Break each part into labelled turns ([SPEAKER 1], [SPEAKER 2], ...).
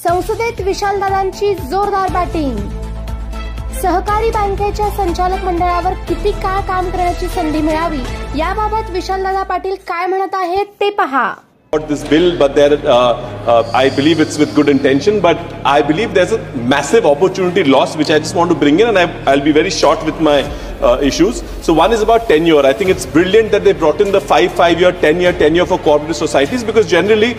[SPEAKER 1] संसदेत विशालदादांची जोरदार बॅटिंग। सहकारी बँकेच्या संचालक मंडळावर किती काळ काम करण्याची संधी मिळावी याबाबत विशालदादा पाटील काय म्हणत आहेत ते पहा।
[SPEAKER 2] This bill, but there, I believe it's with good intention, but I believe there's a massive opportunity loss which I just want to bring in, and I'll be very short with my issues. So one is about tenure. I think it's brilliant that they brought in the 5-year, 10-year tenure for cooperative societies, because generally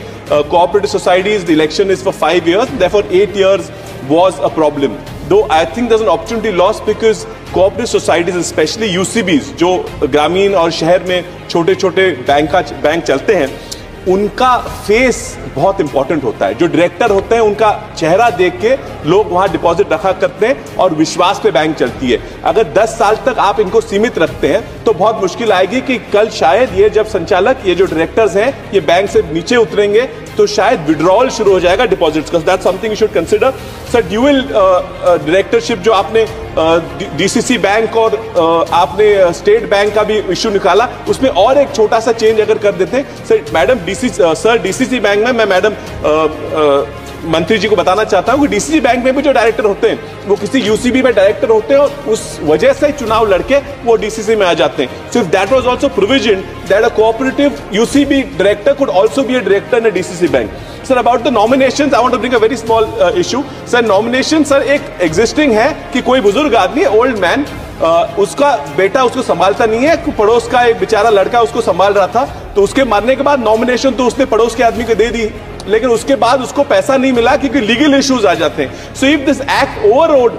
[SPEAKER 2] cooperative societies, the election is for 5 years, therefore 8 years was a problem. Though I think there's an opportunity loss because cooperative societies, especially UCBs, जो ग्रामीण और शहर में छोटे-छोटे bank चलते हैं, उनका face बहुत इंपॉर्टेंट होता है। जो डायरेक्टर होते हैं उनका चेहरा देख के लोग वहां डिपॉजिट रखा करते हैं और विश्वास पे बैंक चलती है। अगर 10 साल तक आप इनको सीमित रखते हैं तो बहुत मुश्किल आएगी कि कल शायद ये जब संचालक, ये जो डायरेक्टर्स हैं, ये बैंक से नीचे उतरेंगे तो शायद विड्रॉल शुरू हो जाएगा डिपॉजिट्स का। That's something you should consider. Sir, dual directorship जो आपने डीसीसी बैंक और आपने स्टेट बैंक का भी इश्यू निकाला, उसमें और एक छोटा सा चेंज अगर कर देते हैं। सर, मैडम डीसीसी बैंक में मैं मैडम मंत्री जी को बताना चाहता हूं कि डीसीसी बैंक में भी जो डायरेक्टर होते हैं वो किसी यूसीबी में डायरेक्टर होते हैं और उस वजह से चुनाव लड़के वो डीसीसी में आ जाते हैं। So if that was also provision that a cooperative UCB director could also be a director in a DCC bank. Sir, about the nominations I want to bring a very small issue. Sir, nomination sir एक existing है कि कोई बुजुर्ग आदमी, old man, उसका बेटा उसको संभालता नहीं है, पड़ोस का एक बेचारा लड़का उसको संभाल रहा था, तो उसके मरने के बाद नॉमिनेशन तो उसने पड़ोस के आदमी को दे दी, लेकिन उसके बाद उसको पैसा नहीं मिला क्योंकि लीगल इश्यूज आ जाते हैं। So if this act overrode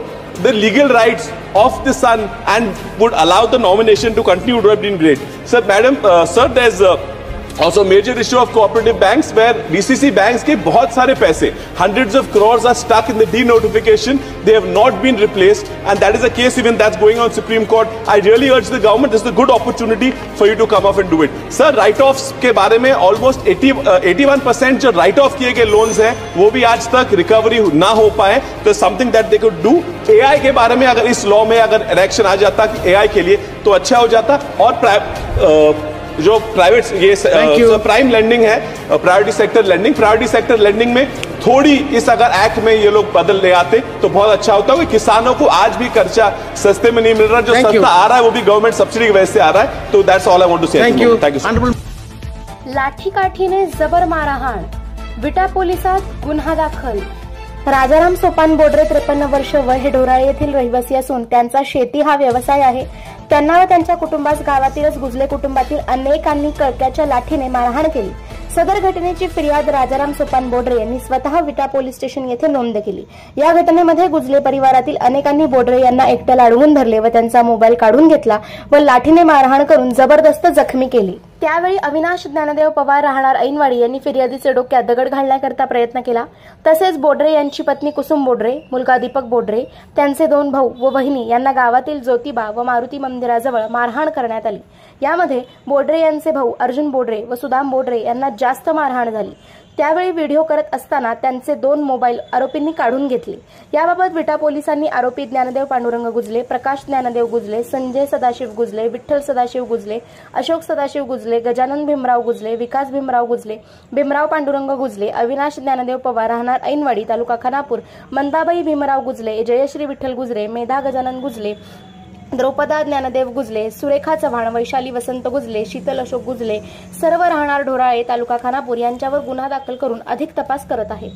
[SPEAKER 2] the legal rights of the son and would allow the nomination to continue, would have been great. Sir, madam, sir, there's also major issue of cooperative banks where DCC banks के बहुत सारे पैसे, hundreds of crores are stuck in the denotification. They have not been replaced, and that is a case even that's going on Supreme Court. I really urge the government, this is a good opportunity for you to come off and do it. Sir, write-offs के बारे में almost 81% जो write-off किए गए loans हैं वो भी आज तक recovery ना हो पाए। तो something that they could do। AI के बारे में अगर इस law में अगर election आ जाता कि AI के लिए तो अच्छा हो जाता। और जो प्राइवेट ये प्राइम लेंडिंग है, प्रायोरिटी सेक्टर लेंडिंग में थोड़ी इस अगर एक्ट में ये लोग बदल ले आते तो बहुत अच्छा होता है। किसानों को आज भी कर्जा सस्ते में नहीं मिल रहा, जो सस्ता आ रहा है वो भी गवर्नमेंट सब्सिडी की वजह से आ रहा है। तो that's all I want to say. Thank you.
[SPEAKER 1] लाठीकाठीने जबर मारहाण, विटा पोलिसात गुन्हा दाखल। राजाराम सोपान बोडरे 53 वर्ष वय हे ढोराळे येथील रहिवासी असून त्यांचा शेती हा व्यवसाय आहे। त्यांना व त्यांच्या कुटुंबास गावातीलच गुजले कुटुंबातील अनेकांनी कळक्याच्या लाठीने मारहाण केली। सदर घटनेची फिर्याद राजाराम सोपान बोडरे यांनी स्वतः विटा पोलीस स्टेशन येथे नोंद केली। या घटनेमध्ये गुजले परिवारातील अनेकांनी बोडरे यांना एकट्याला अडवून धरले व त्यांचा मोबाईल काढून घेतला व लाठीने मारहाण करून जबरदस्त जखमी केली। त्यावेळी अविनाश ज्ञानदेव पवार राहणार ऐनवाडी यांनी फिर्यादीचे डोक्यात दगड घालण्याकरता प्रयत्न केला। तसेच बोडरे यांची पत्नी कुसुम बोडरे, मुलगा दीपक बोडरे, त्यांचे 2 भाऊ व बहिणी यांना गावातील ज्योतिबा व मारुती मंदिराजवळ मारहाण करण्यात आली। यामध्ये बोडरे यांचे भाऊ अर्जुन बोडरे व सुदाम बोडरे यांना जास्त मारहाण झाली। त्यावेळी व्हिडिओ करत असताना त्यांचे 2 मोबाईल आरोपींनी काढून घेतले। याबाबत विटा पोलिसांनी आरोपी ज्ञानदेव पांडुरंग गुजले, प्रकाश ज्ञानदेव गुजले, संजय सदाशिव गुजले, विठ्ठल सदाशिव गुजले, अशोक सदाशिव गुजले, गजानन भीमराव गुजले, विकास भीमराव गुजले, भीमराव पांडुरंग गुजले, अविनाश ज्ञानदेव पवार राहणार ऐनवाडी तालुका खानापूर, मंदाबाई भीमराव गुजले, जयश्री विठ्ठल गुजरे, मेधा गजानन गुजले, द्रौपदा ज्ञानदेव गुजले, सुरेखा चव्हाण, वैशाली वसंत गुजले, शीतल अशोक गुजले सर्व राहणार ढोराळे तालुका खानापूर यांच्यावर गुन्हा दाखल करून अधिक तपास करत आहेत।